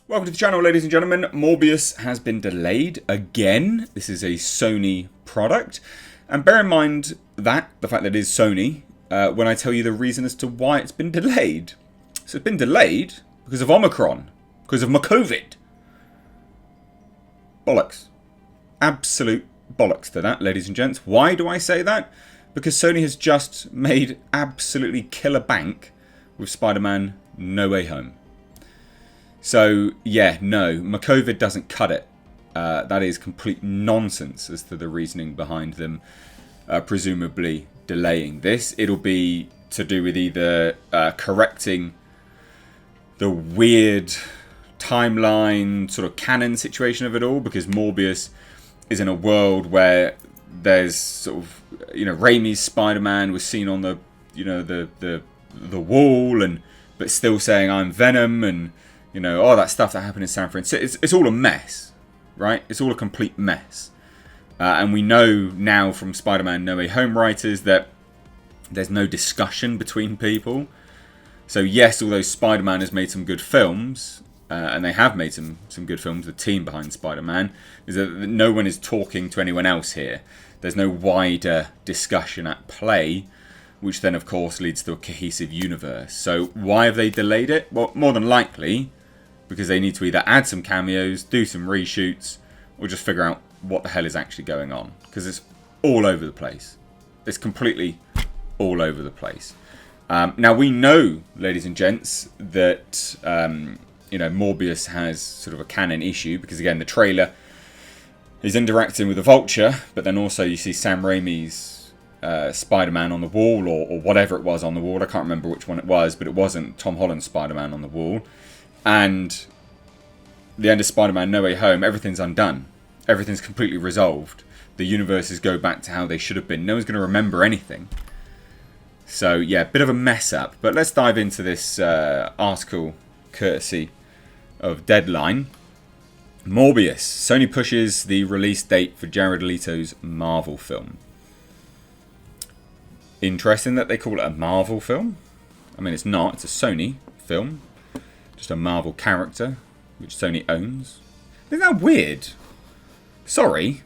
Welcome to the channel, ladies and gentlemen. Morbius has been delayed again. This is a Sony product. And bear in mind that, the fact that it is Sony, when I tell you the reason as to why it's been delayed. So it's been delayed because of Omicron, because of COVID. Bollocks. Absolute bollocks to that, ladies and gents. Why do I say that? Because Sony has just made absolutely killer bank with Spider-Man No Way Home. So, yeah, no, COVID doesn't cut it. That is complete nonsense as to the reasoning behind them presumably delaying this. It'll be to do with either correcting the weird timeline sort of canon situation of it all, because Morbius is in a world where there's sort of, Raimi's Spider-Man was seen on the, the wall, and but still saying I'm Venom, and all that stuff that happened in San Francisco. It's all a mess, right? It's all a complete mess. And we know now from Spider-Man No Way Home writers that there's no discussion between people. So yes, although Spider-Man has made some good films, and they have made some good films, the team behind Spider-Man, is that no one is talking to anyone else here. There's no wider discussion at play, which then of course leads to a cohesive universe. So why have they delayed it? Well, more than likely because they need to either add some cameos, do some reshoots, or just figure out what the hell is actually going on. Because it's all over the place. It's completely all over the place. Now we know, ladies and gents, that Morbius has sort of a canon issue, because again the trailer is interacting with the Vulture, but then also you see Sam Raimi's Spider-Man on the wall, or whatever it was on the wall. I can't remember which one it was, but it wasn't Tom Holland's Spider-Man on the wall. And the end of Spider-Man No Way Home, everything's undone. Everything's completely resolved. The universes go back to how they should have been. No one's going to remember anything. So, yeah, bit of a mess up. But let's dive into this article courtesy of Deadline. Morbius. Sony pushes the release date for Jared Leto's Marvel film. Interesting that they call it a Marvel film. I mean, it's not. It's a Sony film. Just a Marvel character, which Sony owns. Isn't that weird? Sorry.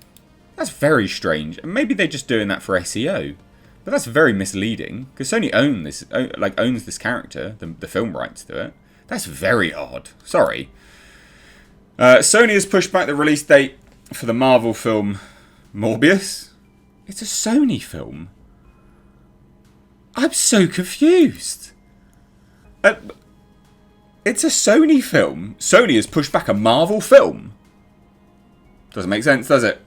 That's very strange. Maybe they're just doing that for SEO. But that's very misleading. Because Sony owns this character, the film rights to it. That's very odd. Sorry. Sony has pushed back the release date for the Marvel film Morbius. It's a Sony film. I'm so confused. It's a Sony film. Sony has pushed back a Marvel film. Doesn't make sense, does it?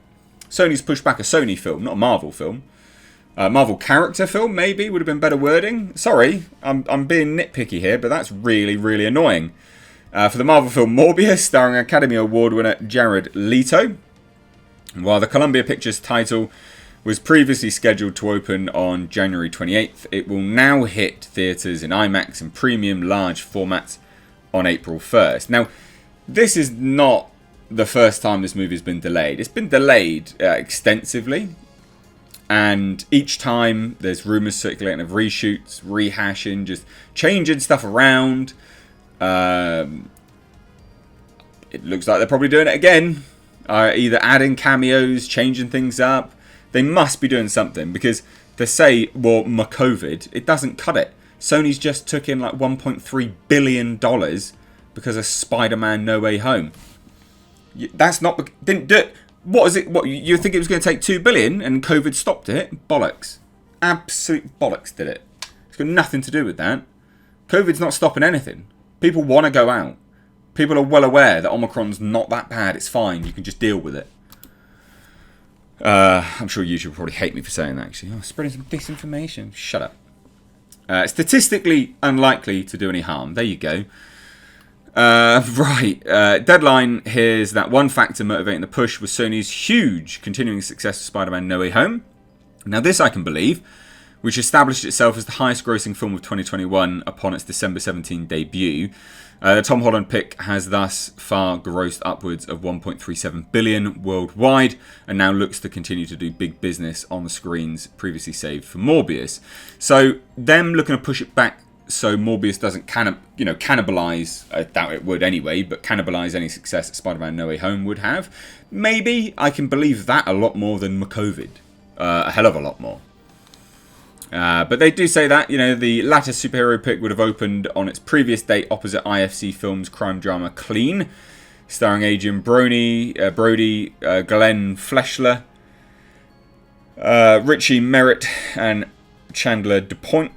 Sony's pushed back a Sony film, not a Marvel film. Marvel character film, maybe, would have been better wording. Sorry, I'm being nitpicky here, but that's really, really annoying. For the Marvel film Morbius, starring Academy Award winner Jared Leto. While the Columbia Pictures title was previously scheduled to open on January 28th, it will now hit theatres in IMAX and premium large formats on April 1st. Now, this is not the first time this movie has been delayed. It's been delayed extensively, and each time there's rumours circulating of reshoots, rehashing, just changing stuff around. It looks like they're probably doing it again, either adding cameos, changing things up. They must be doing something, because to say, well, COVID, it doesn't cut it. Sony's just took in like $1.3 billion because of Spider-Man No Way Home. That's not... Didn't do it. What is it? What, you think it was going to take $2 billion and COVID stopped it? Bollocks. Absolute bollocks did it. It's got nothing to do with that. COVID's not stopping anything. People want to go out. People are well aware that Omicron's not that bad. It's fine. You can just deal with it. I'm sure YouTube will probably hate me for saying that, actually. Oh, spreading some disinformation. Shut up. Statistically unlikely to do any harm. There you go. Right. Deadline here's that one factor motivating the push was Sony's huge continuing success of Spider-Man No Way Home. Now this I can believe, which established itself as the highest grossing film of 2021 upon its December 17 debut. The Tom Holland pick has thus far grossed upwards of $1.37 billion worldwide, and now looks to continue to do big business on the screens previously saved for Morbius. So them looking to push it back so Morbius doesn't cannibalize, I doubt it would anyway, but cannibalize any success that Spider-Man No Way Home would have. Maybe I can believe that a lot more than McCovid. A hell of a lot more. But they do say that, the latter superhero pick would have opened on its previous date opposite IFC Films' crime drama Clean, starring Adrian Brody, Glenn Fleshler, Richie Merritt, and Chandler DuPont,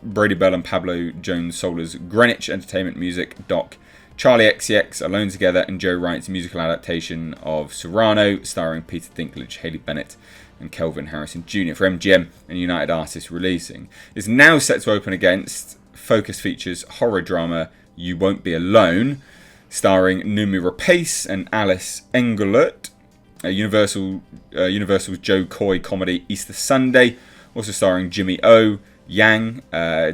Brady Bell and Pablo Jones-Solar's Greenwich Entertainment Music doc, Charlie XCX, Alone Together, and Joe Wright's musical adaptation of Cyrano, starring Peter Dinklage, Haley Bennett, and Kelvin Harrison Jr. for MGM and United Artists releasing. Is now set to open against Focus Features horror drama You Won't Be Alone, starring Noomi Rapace and Alice Englert. Universal's Joe Coy comedy Easter Sunday, also starring Jimmy O, Yang,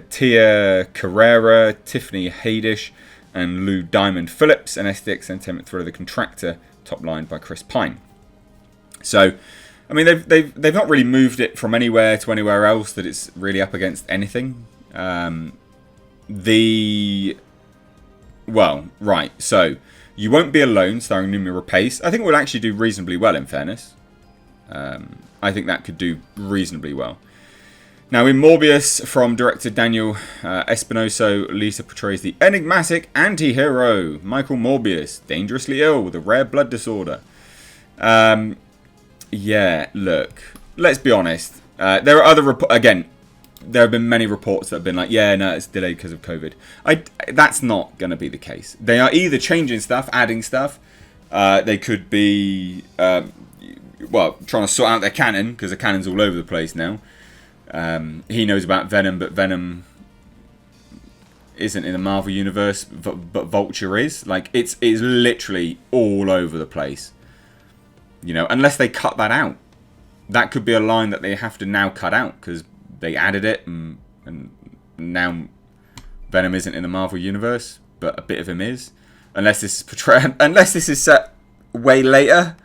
Tia Carrera, Tiffany Haddish, and Lou Diamond Phillips, and SDX Entertainment thriller The Contractor, top lined by Chris Pine. So, I mean, they've not really moved it from anywhere to anywhere else that it's really up against anything. So You Won't Be Alone, starring Noomi Rapace, I think it would actually do reasonably well, in fairness. I think that could do reasonably well. Now, in Morbius, from director Daniel Espinoso, Lisa portrays the enigmatic anti-hero Michael Morbius, dangerously ill with a rare blood disorder. Yeah, look, let's be honest. There are other there have been many reports that have been like, yeah, no, it's delayed because of COVID. That's not going to be the case. They are either changing stuff, adding stuff. They could be, trying to sort out their canon, because the canon's all over the place now. He knows about Venom, but Venom isn't in the Marvel Universe, but Vulture is. Like, it's literally all over the place. Unless they cut that out. That could be a line that they have to now cut out, because they added it, and now Venom isn't in the Marvel Universe, but a bit of him is. Unless this is set way later,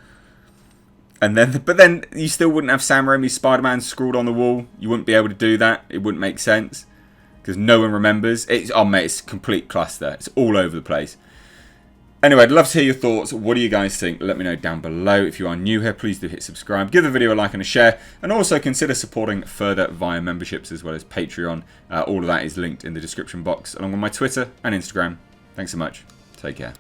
but then you still wouldn't have Sam Raimi's Spider-Man scrawled on the wall. You wouldn't be able to do that. It wouldn't make sense because no one remembers. It's a complete cluster. It's all over the place. Anyway, I'd love to hear your thoughts. What do you guys think? Let me know down below. If you are new here, please do hit subscribe. Give the video a like and a share. And also consider supporting further via memberships as well as Patreon. All of that is linked in the description box, along with my Twitter and Instagram. Thanks so much. Take care.